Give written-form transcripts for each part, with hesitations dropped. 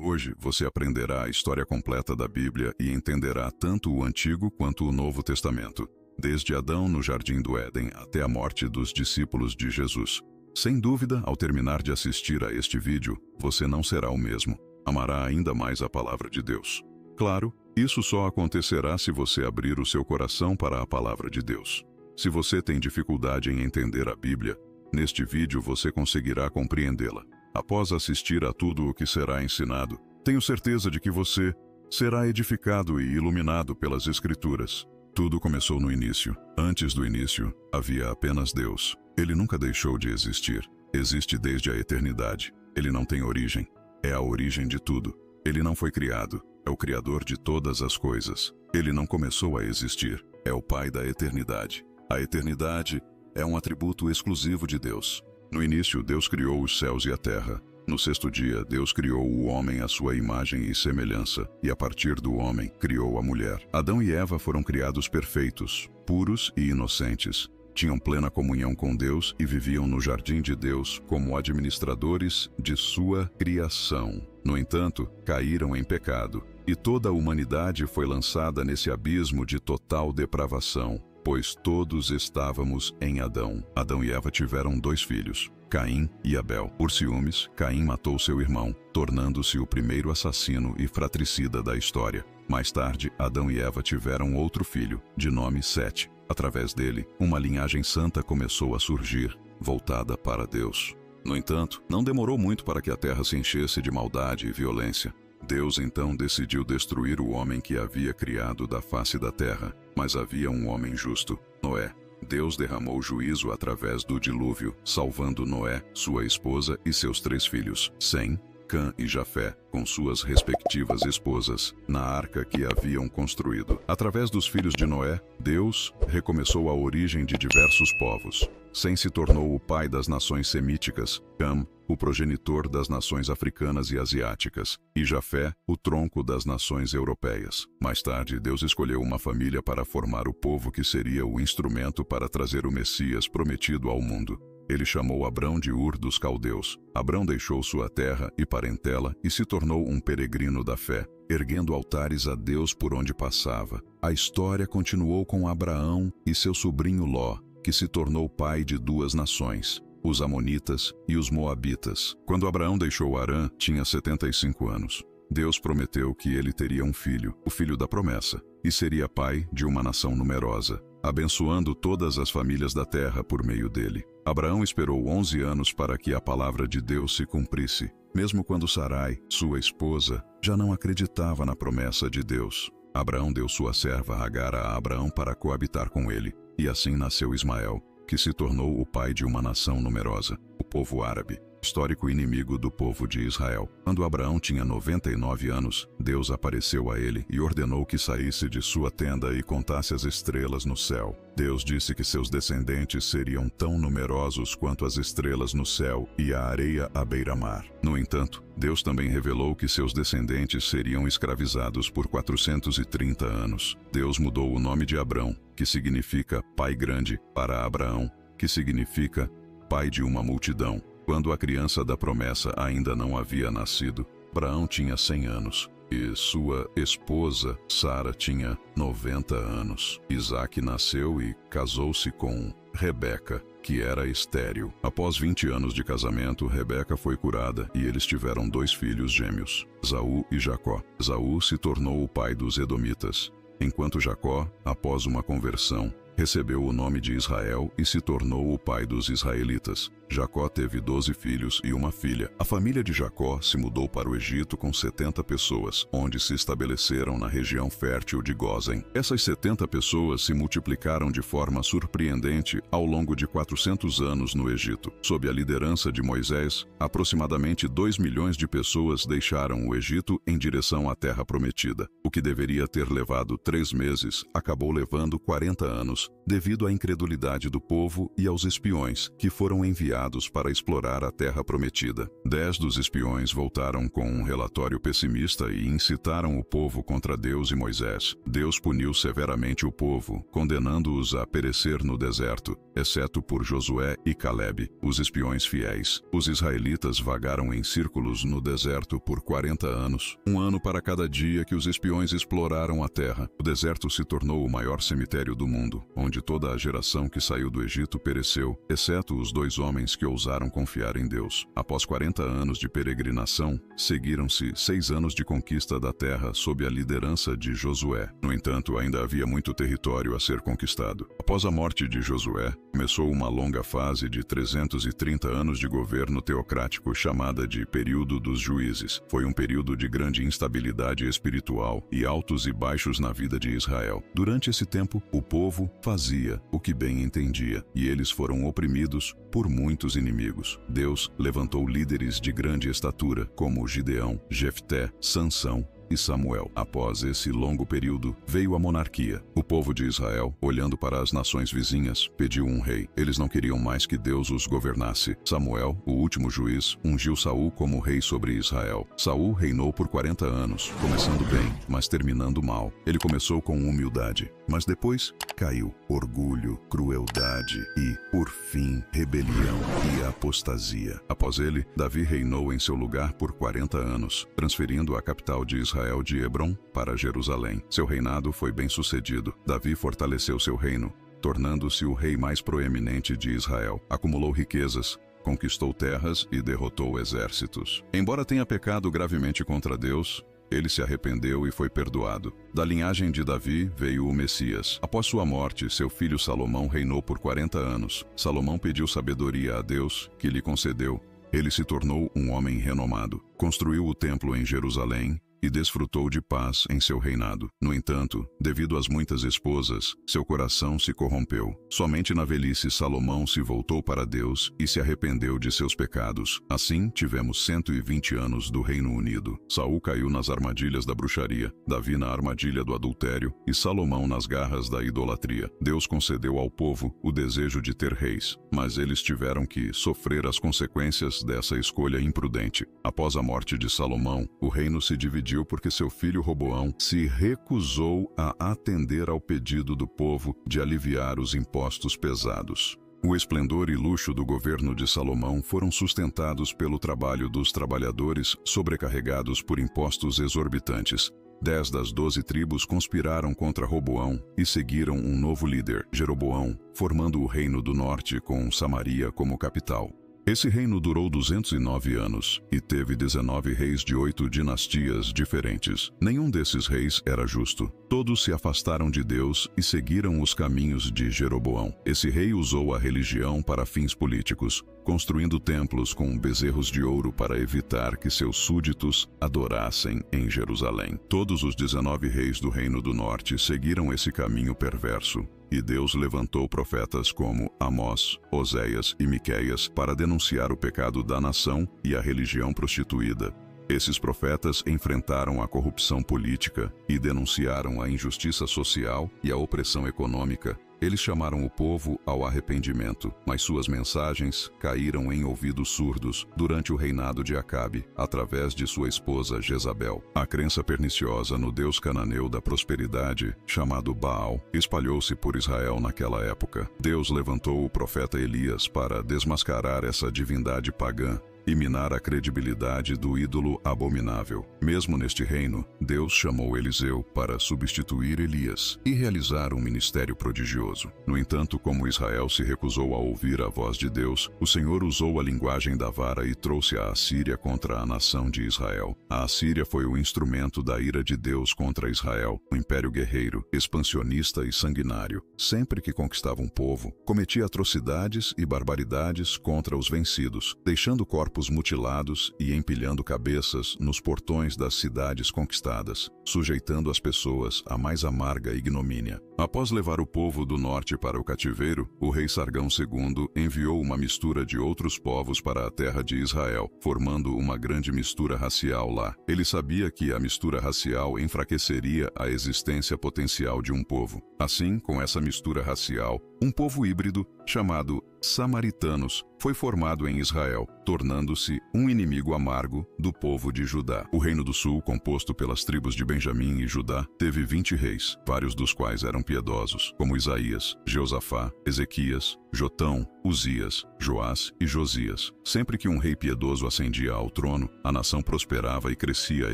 Hoje você aprenderá a história completa da Bíblia e entenderá tanto o Antigo quanto o Novo Testamento, desde Adão no Jardim do Éden até a morte dos discípulos de Jesus. Sem dúvida, ao terminar de assistir a este vídeo, você não será o mesmo. Amará ainda mais a palavra de Deus. Claro, isso só acontecerá se você abrir o seu coração para a palavra de Deus. Se você tem dificuldade em entender a Bíblia, neste vídeo você conseguirá compreendê-la. Após assistir a tudo o que será ensinado, tenho certeza de que você será edificado e iluminado pelas Escrituras. Tudo começou no início. Antes do início, havia apenas Deus. Ele nunca deixou de existir. Existe desde a eternidade. Ele não tem origem. É a origem de tudo. Ele não foi criado. É o Criador de todas as coisas. Ele não começou a existir. É o Pai da eternidade. A eternidade é um atributo exclusivo de Deus. No início, Deus criou os céus e a terra. No sexto dia, Deus criou o homem à sua imagem e semelhança, e a partir do homem, criou a mulher. Adão e Eva foram criados perfeitos, puros e inocentes. Tinham plena comunhão com Deus e viviam no jardim de Deus como administradores de sua criação. No entanto, caíram em pecado, e toda a humanidade foi lançada nesse abismo de total depravação, pois todos estávamos em Adão. Adão e Eva tiveram 2 filhos, Caim e Abel. Por ciúmes, Caim matou seu irmão, tornando-se o primeiro assassino e fratricida da história. Mais tarde, Adão e Eva tiveram outro filho, de nome Sete. Através dele, uma linhagem santa começou a surgir, voltada para Deus. No entanto, não demorou muito para que a terra se enchesse de maldade e violência. Deus então decidiu destruir o homem que havia criado da face da terra, mas havia um homem justo, Noé. Deus derramou juízo através do dilúvio, salvando Noé, sua esposa e seus 3 filhos, Sem, Cã e Jafé, com suas respectivas esposas, na arca que haviam construído. Através dos filhos de Noé, Deus recomeçou a origem de diversos povos. Sem se tornou o pai das nações semíticas, Cã, o progenitor das nações africanas e asiáticas, e Jafé, o tronco das nações europeias. Mais tarde, Deus escolheu uma família para formar o povo que seria o instrumento para trazer o Messias prometido ao mundo. Ele chamou Abrão de Ur dos Caldeus. Abrão deixou sua terra e parentela e se tornou um peregrino da fé, erguendo altares a Deus por onde passava. A história continuou com Abraão e seu sobrinho Ló, que se tornou pai de 2 nações, os Amonitas e os Moabitas. Quando Abraão deixou Harã, tinha 75 anos. Deus prometeu que ele teria um filho, o filho da promessa, e seria pai de uma nação numerosa, abençoando todas as famílias da terra por meio dele. Abraão esperou 11 anos para que a palavra de Deus se cumprisse, mesmo quando Sarai, sua esposa, já não acreditava na promessa de Deus. Abraão deu sua serva Agar a Abraão para coabitar com ele, e assim nasceu Ismael, que se tornou o pai de uma nação numerosa, o povo árabe, histórico inimigo do povo de Israel. Quando Abraão tinha 99 anos, Deus apareceu a ele e ordenou que saísse de sua tenda e contasse as estrelas no céu. Deus disse que seus descendentes seriam tão numerosos quanto as estrelas no céu e a areia à beira-mar. No entanto, Deus também revelou que seus descendentes seriam escravizados por 430 anos. Deus mudou o nome de Abrão, que significa pai grande, para Abraão, que significa pai de uma multidão. Quando a criança da promessa ainda não havia nascido, Abraão tinha 100 anos e sua esposa Sara tinha 90 anos. Isaque nasceu e casou-se com Rebeca, que era estéril. Após 20 anos de casamento, Rebeca foi curada e eles tiveram 2 filhos gêmeos, Esaú e Jacó. Esaú se tornou o pai dos edomitas, enquanto Jacó, após uma conversão, recebeu o nome de Israel e se tornou o pai dos israelitas. Jacó teve 12 filhos e uma filha. A família de Jacó se mudou para o Egito com 70 pessoas, onde se estabeleceram na região fértil de Gósen. Essas 70 pessoas se multiplicaram de forma surpreendente ao longo de 400 anos no Egito. Sob a liderança de Moisés, aproximadamente 2 milhões de pessoas deixaram o Egito em direção à Terra Prometida. O que deveria ter levado 3 meses, acabou levando 40 anos, devido à incredulidade do povo e aos espiões que foram enviados enviados para explorar a terra prometida. 10 dos espiões voltaram com um relatório pessimista e incitaram o povo contra Deus e Moisés. Deus puniu severamente o povo, condenando-os a perecer no deserto, exceto por Josué e Calebe, os espiões fiéis. Os israelitas vagaram em círculos no deserto por 40 anos, um ano para cada dia que os espiões exploraram a terra. O deserto se tornou o maior cemitério do mundo, onde toda a geração que saiu do Egito pereceu, exceto os 2 homens que ousaram confiar em Deus. Após 40 anos de peregrinação, seguiram-se 6 anos de conquista da terra sob a liderança de Josué. No entanto, ainda havia muito território a ser conquistado. Após a morte de Josué, começou uma longa fase de 330 anos de governo teocrático chamada de Período dos Juízes. Foi um período de grande instabilidade espiritual e altos e baixos na vida de Israel. Durante esse tempo, o povo fazia o que bem entendia, e eles foram oprimidos por muitos inimigos. Deus levantou líderes de grande estatura, como Gideão, Jefté, Sansão e Samuel. Após esse longo período, veio a monarquia. O povo de Israel, olhando para as nações vizinhas, pediu um rei. Eles não queriam mais que Deus os governasse. Samuel, o último juiz, ungiu Saul como rei sobre Israel. Saul reinou por 40 anos, começando bem, mas terminando mal. Ele começou com humildade, mas depois caiu. Orgulho, crueldade e, por fim, rebelião e apostasia. Após ele, Davi reinou em seu lugar por 40 anos, transferindo a capital de Israel de Hebrom para Jerusalém. Seu reinado foi bem-sucedido. Davi fortaleceu seu reino, tornando-se o rei mais proeminente de Israel. Acumulou riquezas, conquistou terras e derrotou exércitos. Embora tenha pecado gravemente contra Deus, ele se arrependeu e foi perdoado. Da linhagem de Davi veio o Messias. Após sua morte, seu filho Salomão reinou por 40 anos. Salomão pediu sabedoria a Deus, que lhe concedeu. Ele se tornou um homem renomado. Construiu o templo em Jerusalém e desfrutou de paz em seu reinado. No entanto, devido às muitas esposas, seu coração se corrompeu. Somente na velhice Salomão se voltou para Deus e se arrependeu de seus pecados. Assim, tivemos 120 anos do Reino Unido. Saul caiu nas armadilhas da bruxaria, Davi na armadilha do adultério e Salomão nas garras da idolatria. Deus concedeu ao povo o desejo de ter reis, mas eles tiveram que sofrer as consequências dessa escolha imprudente. Após a morte de Salomão, o reino se dividiu porque seu filho Roboão se recusou a atender ao pedido do povo de aliviar os impostos pesados. O esplendor e luxo do governo de Salomão foram sustentados pelo trabalho dos trabalhadores sobrecarregados por impostos exorbitantes. 10 das 12 tribos conspiraram contra Roboão e seguiram um novo líder, Jeroboão, formando o Reino do Norte com Samaria como capital. Esse reino durou 209 anos e teve 19 reis de 8 dinastias diferentes. Nenhum desses reis era justo. Todos se afastaram de Deus e seguiram os caminhos de Jeroboão. Esse rei usou a religião para fins políticos, construindo templos com bezerros de ouro para evitar que seus súditos adorassem em Jerusalém. Todos os 19 reis do Reino do Norte seguiram esse caminho perverso. E Deus levantou profetas como Amós, Oséias e Miqueias para denunciar o pecado da nação e a religião prostituída. Esses profetas enfrentaram a corrupção política e denunciaram a injustiça social e a opressão econômica. Eles chamaram o povo ao arrependimento, mas suas mensagens caíram em ouvidos surdos durante o reinado de Acabe, através de sua esposa Jezabel. A crença perniciosa no deus cananeu da prosperidade, chamado Baal, espalhou-se por Israel naquela época. Deus levantou o profeta Elias para desmascarar essa divindade pagã e minar a credibilidade do ídolo abominável. Mesmo neste reino, Deus chamou Eliseu para substituir Elias e realizar um ministério prodigioso. No entanto, como Israel se recusou a ouvir a voz de Deus, o Senhor usou a linguagem da vara e trouxe a Assíria contra a nação de Israel. A Assíria foi o instrumento da ira de Deus contra Israel, um império guerreiro, expansionista e sanguinário. Sempre que conquistava um povo, cometia atrocidades e barbaridades contra os vencidos, deixando corpos mutilados e empilhando cabeças nos portões das cidades conquistadas, sujeitando as pessoas à mais amarga ignomínia. Após levar o povo do norte para o cativeiro, o rei Sargão II enviou uma mistura de outros povos para a terra de Israel, formando uma grande mistura racial lá. Ele sabia que a mistura racial enfraqueceria a existência potencial de um povo. Assim, com essa mistura racial, Um povo híbrido, chamado samaritanos, foi formado em Israel, tornando-se um inimigo amargo do povo de Judá. O Reino do Sul, composto pelas tribos de Benjamim e Judá, teve 20 reis, vários dos quais eram piedosos, como Isaías, Jeosafá, Ezequias, Jotão, Uzias, Joás e Josias. Sempre que um rei piedoso ascendia ao trono, a nação prosperava e crescia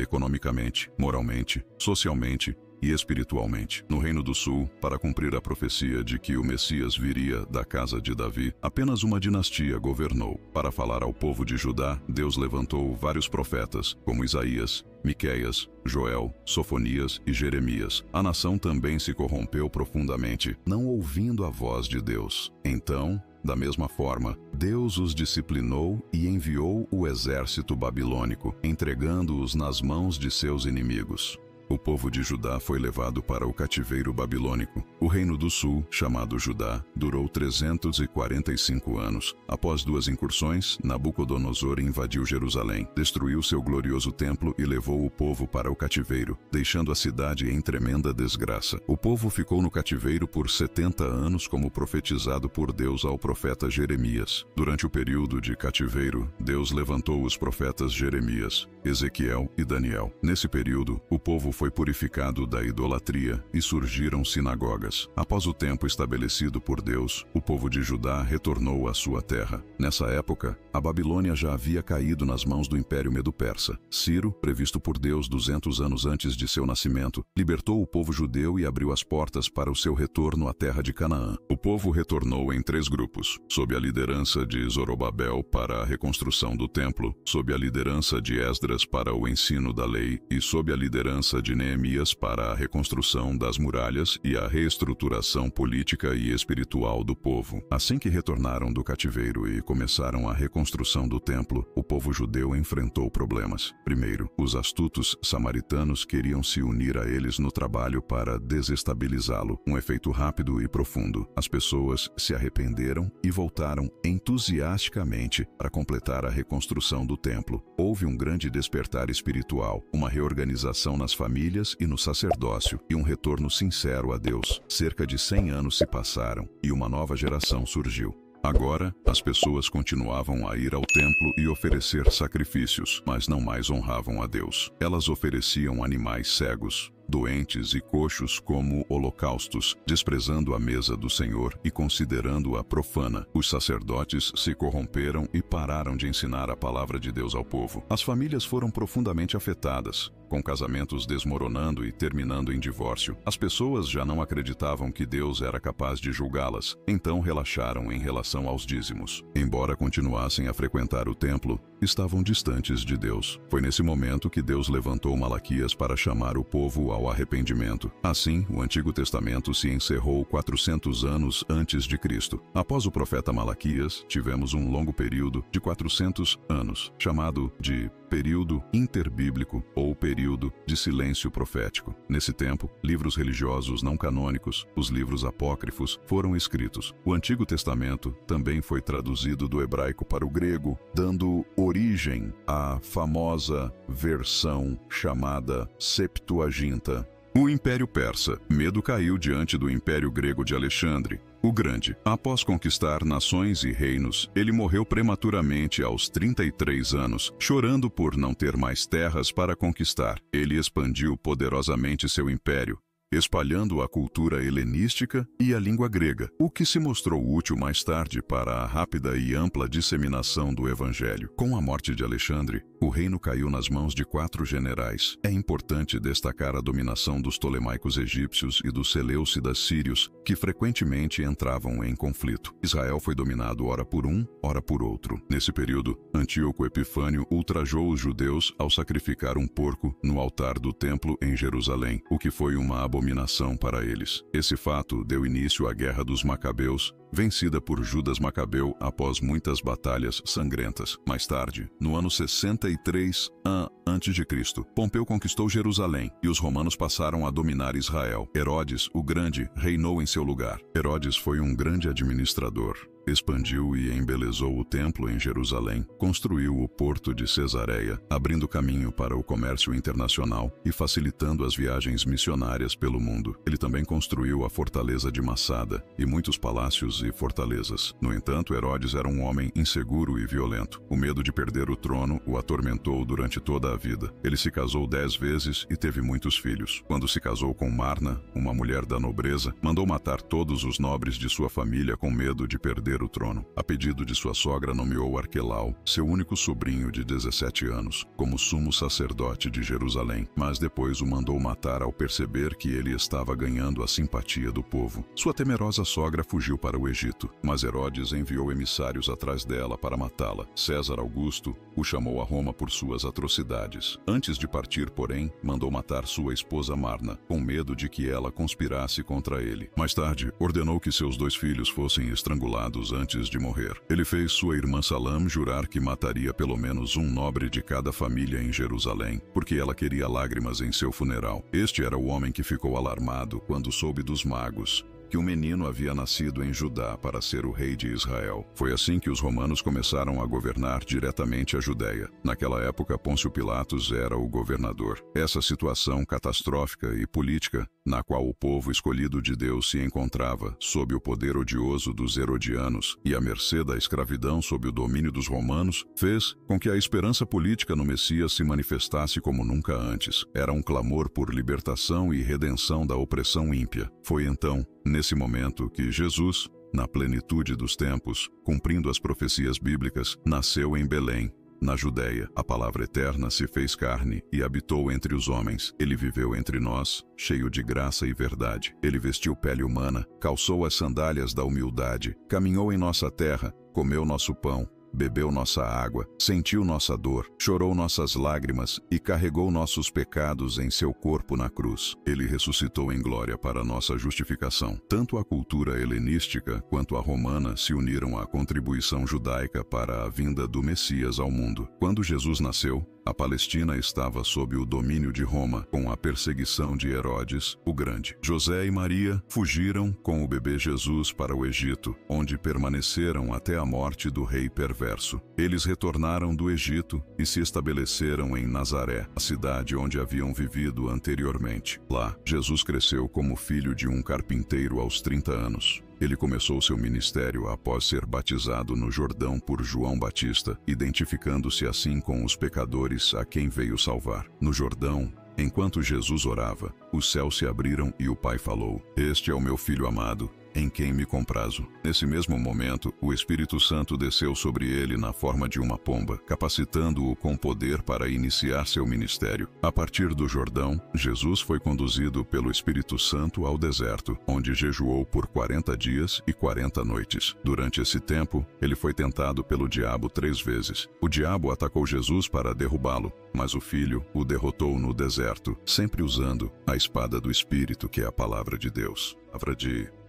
economicamente, moralmente, socialmente e espiritualmente. No Reino do Sul, para cumprir a profecia de que o Messias viria da casa de Davi, apenas uma dinastia governou. Para falar ao povo de Judá, Deus levantou vários profetas, como Isaías, Miqueias, Joel, Sofonias e Jeremias. A nação também se corrompeu profundamente, não ouvindo a voz de Deus. Então, da mesma forma, Deus os disciplinou e enviou o exército babilônico, entregando-os nas mãos de seus inimigos. O povo de Judá foi levado para o cativeiro babilônico. O Reino do Sul, chamado Judá, durou 345 anos. Após 2 incursões, Nabucodonosor invadiu Jerusalém, destruiu seu glorioso templo e levou o povo para o cativeiro, deixando a cidade em tremenda desgraça. O povo ficou no cativeiro por 70 anos, como profetizado por Deus ao profeta Jeremias. Durante o período de cativeiro, Deus levantou os profetas Jeremias, Ezequiel e Daniel. Nesse período, o povo foi purificado da idolatria e surgiram sinagogas. Após o tempo estabelecido por Deus, o povo de Judá retornou à sua terra. Nessa época, a Babilônia já havia caído nas mãos do Império Medo-Persa. Ciro, previsto por Deus 200 anos antes de seu nascimento, libertou o povo judeu e abriu as portas para o seu retorno à terra de Canaã. O povo retornou em 3 grupos, sob a liderança de Zorobabel para a reconstrução do templo, sob a liderança de Esdras para o ensino da lei e sob a liderança de Neemias para a reconstrução das muralhas e a reestruturação política e espiritual do povo. Assim que retornaram do cativeiro e começaram a reconstrução do templo, o povo judeu enfrentou problemas. Primeiro, os astutos samaritanos queriam se unir a eles no trabalho para desestabilizá-lo. Um efeito rápido e profundo. As pessoas se arrependeram e voltaram entusiasticamente para completar a reconstrução do templo. Houve um grande despertar espiritual, uma reorganização nas famílias e no sacerdócio, e um retorno sincero a Deus. Cerca de 100 anos se passaram, e uma nova geração surgiu. Agora, as pessoas continuavam a ir ao templo e oferecer sacrifícios, mas não mais honravam a Deus. Elas ofereciam animais cegos, doentes e coxos como holocaustos, desprezando a mesa do Senhor e considerando-a profana. Os sacerdotes se corromperam e pararam de ensinar a palavra de Deus ao povo. As famílias foram profundamente afetadas, com casamentos desmoronando e terminando em divórcio. As pessoas já não acreditavam que Deus era capaz de julgá-las, então relaxaram em relação aos dízimos. Embora continuassem a frequentar o templo, estavam distantes de Deus. Foi nesse momento que Deus levantou Malaquias para chamar o povo ao arrependimento. Assim, o Antigo Testamento se encerrou 400 anos antes de Cristo. Após o profeta Malaquias, tivemos um longo período de 400 anos, chamado de período interbíblico ou período de silêncio profético. Nesse tempo, livros religiosos não canônicos, os livros apócrifos, foram escritos. O Antigo Testamento também foi traduzido do hebraico para o grego, dando origem à famosa versão chamada Septuaginta. O Império Persa. Medo caiu diante do Império Grego de Alexandre o Grande. Após conquistar nações e reinos, ele morreu prematuramente aos 33 anos, chorando por não ter mais terras para conquistar. Ele expandiu poderosamente seu império, espalhando a cultura helenística e a língua grega, o que se mostrou útil mais tarde para a rápida e ampla disseminação do Evangelho. Com a morte de Alexandre, o reino caiu nas mãos de 4 generais. É importante destacar a dominação dos Ptolemaicos egípcios e dos Seleucidas sírios, que frequentemente entravam em conflito. Israel foi dominado ora por um, ora por outro. Nesse período, Antíoco Epifânio ultrajou os judeus ao sacrificar um porco no altar do templo em Jerusalém, o que foi uma abominação para eles. Esse fato deu início à Guerra dos Macabeus, vencida por Judas Macabeu após muitas batalhas sangrentas. Mais tarde, no ano 63 a.C., Pompeu conquistou Jerusalém e os romanos passaram a dominar Israel. Herodes, o Grande, reinou em seu lugar. Herodes foi um grande administrador. expandiu e embelezou o templo em Jerusalém, construiu o porto de Cesareia, abrindo caminho para o comércio internacional e facilitando as viagens missionárias pelo mundo. Ele também construiu a fortaleza de Massada e muitos palácios e fortalezas. No entanto, Herodes era um homem inseguro e violento. O medo de perder o trono o atormentou durante toda a vida. Ele se casou 10 vezes e teve muitos filhos. Quando se casou com Marna, uma mulher da nobreza, mandou matar todos os nobres de sua família com medo de perder o trono. A pedido de sua sogra, nomeou Arquelau, seu único sobrinho de 17 anos, como sumo sacerdote de Jerusalém, mas depois o mandou matar ao perceber que ele estava ganhando a simpatia do povo. Sua temerosa sogra fugiu para o Egito, mas Herodes enviou emissários atrás dela para matá-la. César Augusto o chamou a Roma por suas atrocidades. Antes de partir, porém, mandou matar sua esposa Marna, com medo de que ela conspirasse contra ele. Mais tarde, ordenou que seus 2 filhos fossem estrangulados antes de morrer. Ele fez sua irmã Salame jurar que mataria pelo menos um nobre de cada família em Jerusalém, porque ela queria lágrimas em seu funeral. Este era o homem que ficou alarmado quando soube dos magos que um menino havia nascido em Judá para ser o rei de Israel. Foi assim que os romanos começaram a governar diretamente a Judéia. Naquela época, Pôncio Pilatos era o governador. Essa situação catastrófica e política, na qual o povo escolhido de Deus se encontrava sob o poder odioso dos herodianos e à mercê da escravidão sob o domínio dos romanos, fez com que a esperança política no Messias se manifestasse como nunca antes. Era um clamor por libertação e redenção da opressão ímpia. Foi então, nesse momento, que Jesus, na plenitude dos tempos, cumprindo as profecias bíblicas, nasceu em Belém, na Judéia. A palavra eterna se fez carne e habitou entre os homens. Ele viveu entre nós, cheio de graça e verdade. Ele vestiu pele humana, calçou as sandálias da humildade, caminhou em nossa terra, comeu nosso pão, bebeu nossa água, sentiu nossa dor, chorou nossas lágrimas e carregou nossos pecados em seu corpo na cruz. Ele ressuscitou em glória para nossa justificação. Tanto a cultura helenística quanto a romana se uniram à contribuição judaica para a vinda do Messias ao mundo. Quando Jesus nasceu, a Palestina estava sob o domínio de Roma, com a perseguição de Herodes, o Grande. José e Maria fugiram com o bebê Jesus para o Egito, onde permaneceram até a morte do rei perverso. Eles retornaram do Egito e se estabeleceram em Nazaré, a cidade onde haviam vivido anteriormente. Lá, Jesus cresceu como filho de um carpinteiro aos 30 anos. Ele começou seu ministério após ser batizado no Jordão por João Batista, identificando-se assim com os pecadores a quem veio salvar. No Jordão, enquanto Jesus orava, os céus se abriram e o Pai falou: "Este é o meu Filho amado, em quem me comprazo." Nesse mesmo momento, o Espírito Santo desceu sobre ele na forma de uma pomba, capacitando-o com poder para iniciar seu ministério. A partir do Jordão, Jesus foi conduzido pelo Espírito Santo ao deserto, onde jejuou por 40 dias e 40 noites. Durante esse tempo, ele foi tentado pelo diabo 3 vezes. O diabo atacou Jesus para derrubá-lo, mas o Filho o derrotou no deserto, sempre usando a espada do Espírito, que é a palavra de Deus.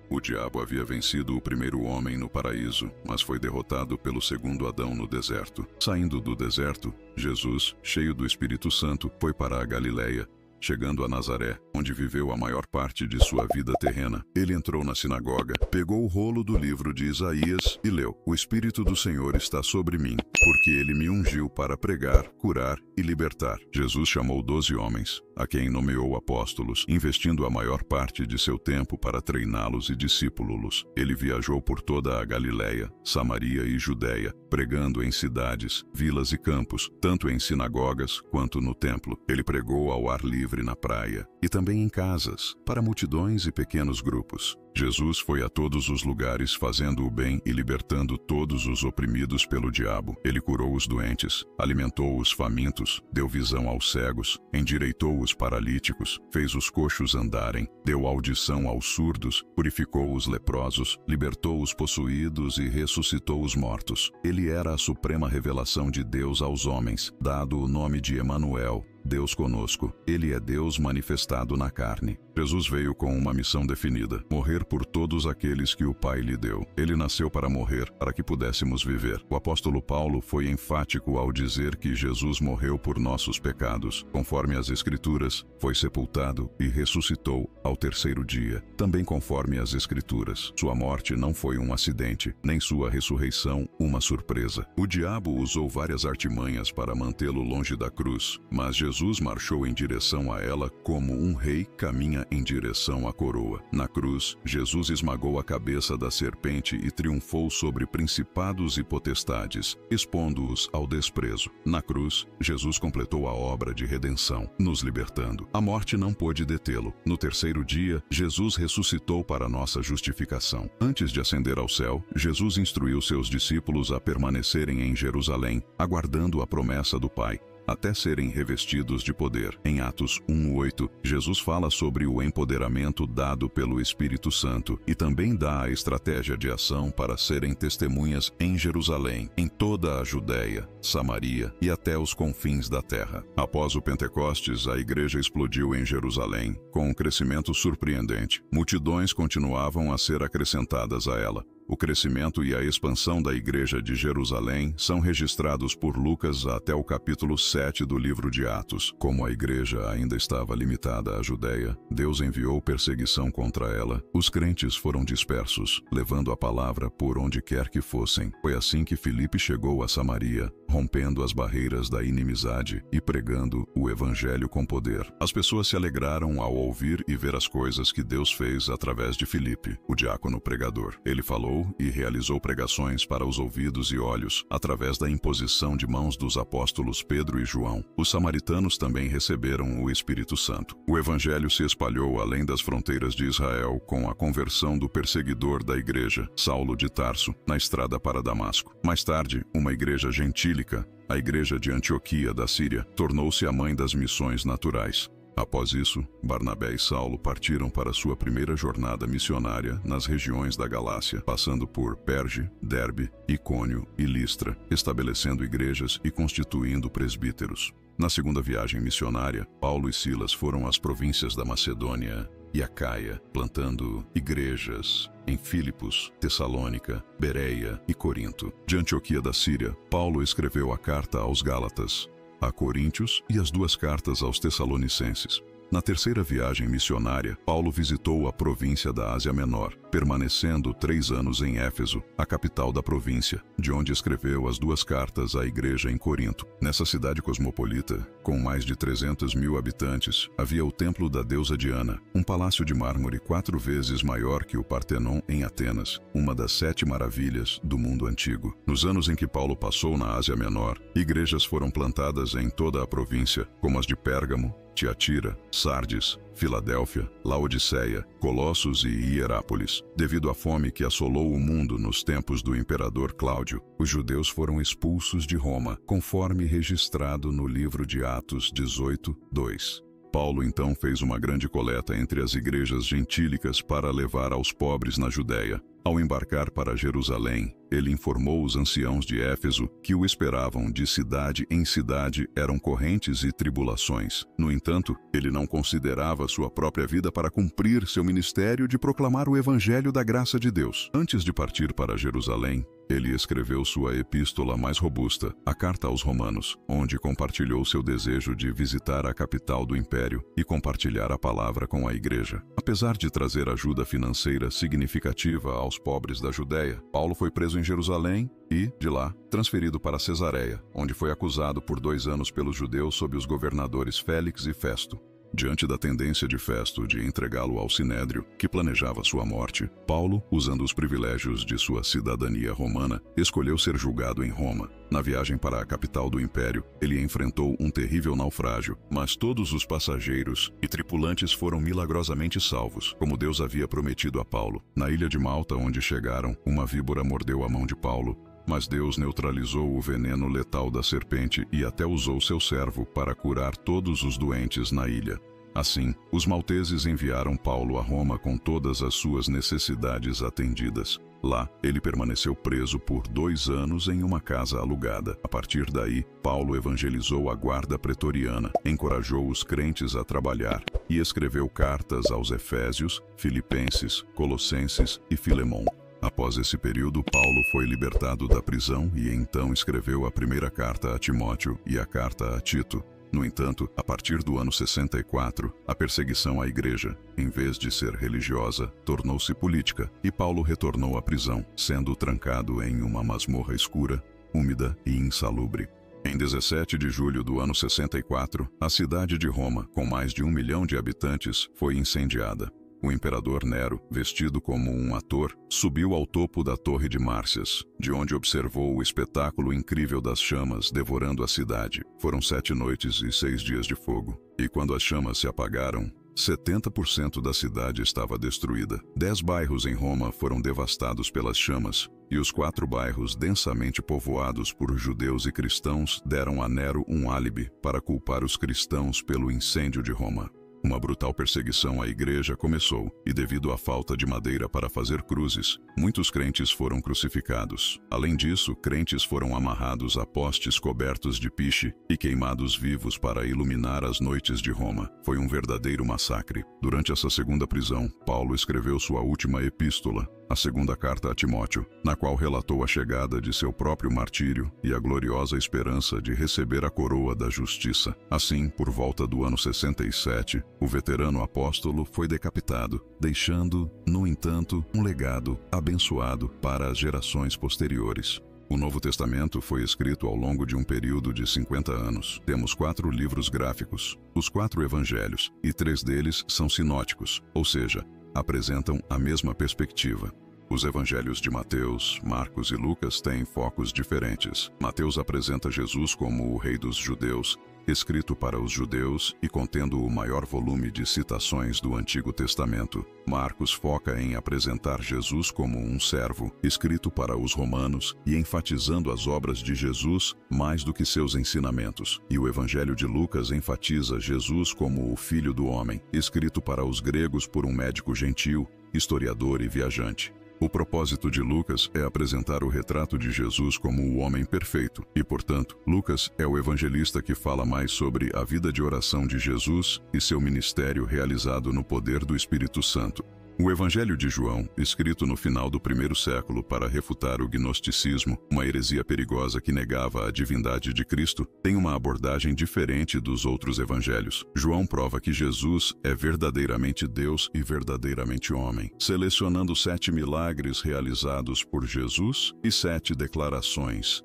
O diabo havia vencido o primeiro homem no paraíso, mas foi derrotado pelo segundo Adão no deserto. Saindo do deserto, Jesus, cheio do Espírito Santo, foi para a Galileia. Chegando a Nazaré, onde viveu a maior parte de sua vida terrena, ele entrou na sinagoga, pegou o rolo do livro de Isaías e leu: "O Espírito do Senhor está sobre mim, porque ele me ungiu para pregar, curar e libertar." Jesus chamou 12 homens, a quem nomeou apóstolos, investindo a maior parte de seu tempo para treiná-los e discípulos. Ele viajou por toda a Galileia, Samaria e Judéia, pregando em cidades, vilas e campos, tanto em sinagogas quanto no templo. Ele pregou ao ar livre na praia e também em casas, para multidões e pequenos grupos. Jesus foi a todos os lugares fazendo o bem e libertando todos os oprimidos pelo diabo. Ele curou os doentes, alimentou os famintos, deu visão aos cegos, endireitou os paralíticos, fez os coxos andarem, deu audição aos surdos, purificou os leprosos, libertou os possuídos e ressuscitou os mortos. Ele era a suprema revelação de Deus aos homens, dado o nome de Emanuel, Deus conosco. Ele é Deus manifestado na carne. Jesus veio com uma missão definida: morrer por todos aqueles que o Pai lhe deu. Ele nasceu para morrer, para que pudéssemos viver. O apóstolo Paulo foi enfático ao dizer que Jesus morreu por nossos pecados. Conforme as Escrituras, foi sepultado e ressuscitou ao terceiro dia. Também conforme as Escrituras, sua morte não foi um acidente, nem sua ressurreição uma surpresa. O diabo usou várias artimanhas para mantê-lo longe da cruz, mas Jesus marchou em direção a ela como um rei caminha em direção à coroa. Na cruz, Jesus esmagou a cabeça da serpente e triunfou sobre principados e potestades, expondo-os ao desprezo. Na cruz, Jesus completou a obra de redenção, nos libertando. A morte não pôde detê-lo. No terceiro dia, Jesus ressuscitou para nossa justificação. Antes de ascender ao céu, Jesus instruiu seus discípulos a permanecerem em Jerusalém, aguardando a promessa do Pai, até serem revestidos de poder. Em Atos 1:8, Jesus fala sobre o empoderamento dado pelo Espírito Santo e também dá a estratégia de ação para serem testemunhas em Jerusalém, em toda a Judéia, Samaria e até os confins da terra. Após o Pentecostes, a igreja explodiu em Jerusalém, com um crescimento surpreendente. Multidões continuavam a ser acrescentadas a ela. O crescimento e a expansão da igreja de Jerusalém são registrados por Lucas até o capítulo 7 do livro de Atos. Como a igreja ainda estava limitada à Judéia, Deus enviou perseguição contra ela. Os crentes foram dispersos, levando a palavra por onde quer que fossem. Foi assim que Filipe chegou a Samaria, rompendo as barreiras da inimizade e pregando o evangelho com poder. As pessoas se alegraram ao ouvir e ver as coisas que Deus fez através de Filipe, o diácono pregador. Ele falou e realizou pregações para os ouvidos e olhos, através da imposição de mãos dos apóstolos Pedro e João. Os samaritanos também receberam o Espírito Santo. O evangelho se espalhou além das fronteiras de Israel com a conversão do perseguidor da igreja, Saulo de Tarso, na estrada para Damasco. Mais tarde, uma igreja gentílica, a igreja de Antioquia da Síria, tornou-se a mãe das missões naturais. Após isso, Barnabé e Saulo partiram para sua primeira jornada missionária nas regiões da Galácia, passando por Perge, Derbe, Icônio e Listra, estabelecendo igrejas e constituindo presbíteros. Na segunda viagem missionária, Paulo e Silas foram às províncias da Macedônia e Acaia, plantando igrejas em Filipos, Tessalônica, Bereia e Corinto. De Antioquia da Síria, Paulo escreveu a carta aos Gálatas, a Coríntios e as duas cartas aos Tessalonicenses. Na terceira viagem missionária, Paulo visitou a província da Ásia Menor, permanecendo 3 anos em Éfeso, a capital da província, de onde escreveu as duas cartas à igreja em Corinto. Nessa cidade cosmopolita, com mais de 300.000 habitantes, havia o templo da deusa Diana, um palácio de mármore 4 vezes maior que o Partenon em Atenas, uma das 7 maravilhas do mundo antigo. Nos anos em que Paulo passou na Ásia Menor, igrejas foram plantadas em toda a província, como as de Pérgamo, Tiatira, Sardes, Filadélfia, Laodiceia, Colossos e Hierápolis. Devido à fome que assolou o mundo nos tempos do imperador Cláudio, os judeus foram expulsos de Roma, conforme registrado no livro de Atos 18:2. Paulo então fez uma grande coleta entre as igrejas gentílicas para levar aos pobres na Judéia. Ao embarcar para Jerusalém, ele informou os anciãos de Éfeso que o esperavam de cidade em cidade eram correntes e tribulações. No entanto, ele não considerava sua própria vida para cumprir seu ministério de proclamar o evangelho da graça de Deus. Antes de partir para Jerusalém, ele escreveu sua epístola mais robusta, a Carta aos Romanos, onde compartilhou seu desejo de visitar a capital do império e compartilhar a palavra com a igreja. Apesar de trazer ajuda financeira significativa aos pobres da Judéia, Paulo foi preso em Jerusalém e, de lá, transferido para Cesareia, onde foi acusado por 2 anos pelos judeus sob os governadores Félix e Festo. Diante da tendência de Festo de entregá-lo ao Sinédrio, que planejava sua morte, Paulo, usando os privilégios de sua cidadania romana, escolheu ser julgado em Roma. Na viagem para a capital do império, ele enfrentou um terrível naufrágio, mas todos os passageiros e tripulantes foram milagrosamente salvos, como Deus havia prometido a Paulo. Na ilha de Malta, onde chegaram, uma víbora mordeu a mão de Paulo, mas Deus neutralizou o veneno letal da serpente e até usou seu servo para curar todos os doentes na ilha. Assim, os malteses enviaram Paulo a Roma com todas as suas necessidades atendidas. Lá, ele permaneceu preso por 2 anos em uma casa alugada. A partir daí, Paulo evangelizou a guarda pretoriana, encorajou os crentes a trabalhar e escreveu cartas aos Efésios, Filipenses, Colossenses e Filemon. Após esse período, Paulo foi libertado da prisão e então escreveu a primeira carta a Timóteo e a carta a Tito. No entanto, a partir do ano 64, a perseguição à igreja, em vez de ser religiosa, tornou-se política e Paulo retornou à prisão, sendo trancado em uma masmorra escura, úmida e insalubre. Em 17 de julho do ano 64, a cidade de Roma, com mais de 1 milhão de habitantes, foi incendiada. O imperador Nero, vestido como um ator, subiu ao topo da Torre de Márcias, de onde observou o espetáculo incrível das chamas devorando a cidade. Foram 7 noites e 6 dias de fogo. E quando as chamas se apagaram, 70% da cidade estava destruída. 10 bairros em Roma foram devastados pelas chamas, e os 4 bairros densamente povoados por judeus e cristãos deram a Nero um álibi para culpar os cristãos pelo incêndio de Roma. Uma brutal perseguição à igreja começou, e devido à falta de madeira para fazer cruzes, muitos crentes foram crucificados. Além disso, crentes foram amarrados a postes cobertos de piche e queimados vivos para iluminar as noites de Roma. Foi um verdadeiro massacre. Durante essa segunda prisão, Paulo escreveu sua última epístola, a segunda carta a Timóteo, na qual relatou a chegada de seu próprio martírio e a gloriosa esperança de receber a coroa da justiça. Assim, por volta do ano 67, o veterano apóstolo foi decapitado, deixando, no entanto, um legado abençoado para as gerações posteriores. O Novo Testamento foi escrito ao longo de um período de 50 anos. Temos 4 livros gráficos, os 4 evangelhos, e 3 deles são sinóticos, ou seja, apresentam a mesma perspectiva. Os evangelhos de Mateus, Marcos e Lucas têm focos diferentes. Mateus apresenta Jesus como o rei dos judeus, escrito para os judeus e contendo o maior volume de citações do Antigo Testamento. Marcos foca em apresentar Jesus como um servo, escrito para os romanos e enfatizando as obras de Jesus mais do que seus ensinamentos. E o Evangelho de Lucas enfatiza Jesus como o Filho do Homem, escrito para os gregos por um médico gentil, historiador e viajante. O propósito de Lucas é apresentar o retrato de Jesus como o homem perfeito, e, portanto, Lucas é o evangelista que fala mais sobre a vida de oração de Jesus e seu ministério realizado no poder do Espírito Santo. O Evangelho de João, escrito no final do 1º século para refutar o gnosticismo, uma heresia perigosa que negava a divindade de Cristo, tem uma abordagem diferente dos outros evangelhos. João prova que Jesus é verdadeiramente Deus e verdadeiramente homem, selecionando 7 milagres realizados por Jesus e 7 declarações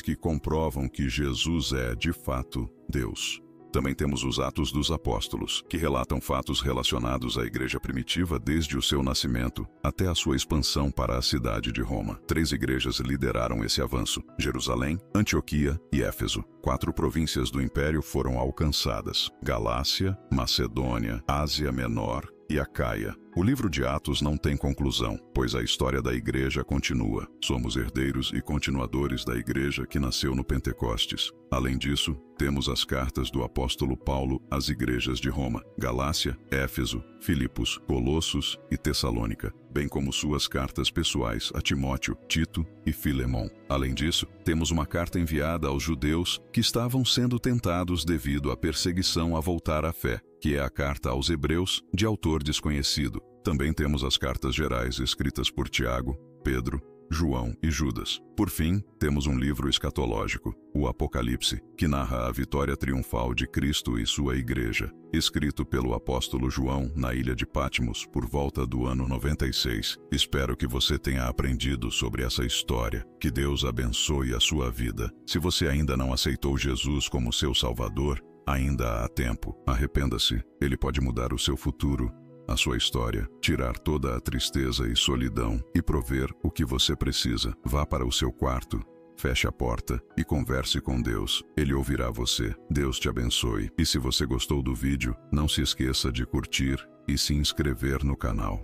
que comprovam que Jesus é, de fato, Deus. Também temos os Atos dos Apóstolos, que relatam fatos relacionados à igreja primitiva desde o seu nascimento até a sua expansão para a cidade de Roma. 3 igrejas lideraram esse avanço: Jerusalém, Antioquia e Éfeso. 4 províncias do império foram alcançadas: Galácia, Macedônia, Ásia Menor e Acaia. O livro de Atos não tem conclusão, pois a história da igreja continua. Somos herdeiros e continuadores da igreja que nasceu no Pentecostes. Além disso, temos as cartas do apóstolo Paulo às igrejas de Roma, Galácia, Éfeso, Filipos, Colossos e Tessalônica, bem como suas cartas pessoais a Timóteo, Tito e Filemon. Além disso, temos uma carta enviada aos judeus que estavam sendo tentados devido à perseguição a voltar à fé, que é a carta aos Hebreus, de autor desconhecido. Também temos as cartas gerais escritas por Tiago, Pedro, João e Judas. Por fim, temos um livro escatológico, o Apocalipse, que narra a vitória triunfal de Cristo e sua igreja, escrito pelo apóstolo João na ilha de Patmos por volta do ano 96. Espero que você tenha aprendido sobre essa história. Que Deus abençoe a sua vida. Se você ainda não aceitou Jesus como seu Salvador, ainda há tempo. Arrependa-se, ele pode mudar o seu futuro, a sua história, tirar toda a tristeza e solidão e prover o que você precisa. Vá para o seu quarto, feche a porta e converse com Deus. Ele ouvirá você. Deus te abençoe. E se você gostou do vídeo, não se esqueça de curtir e se inscrever no canal.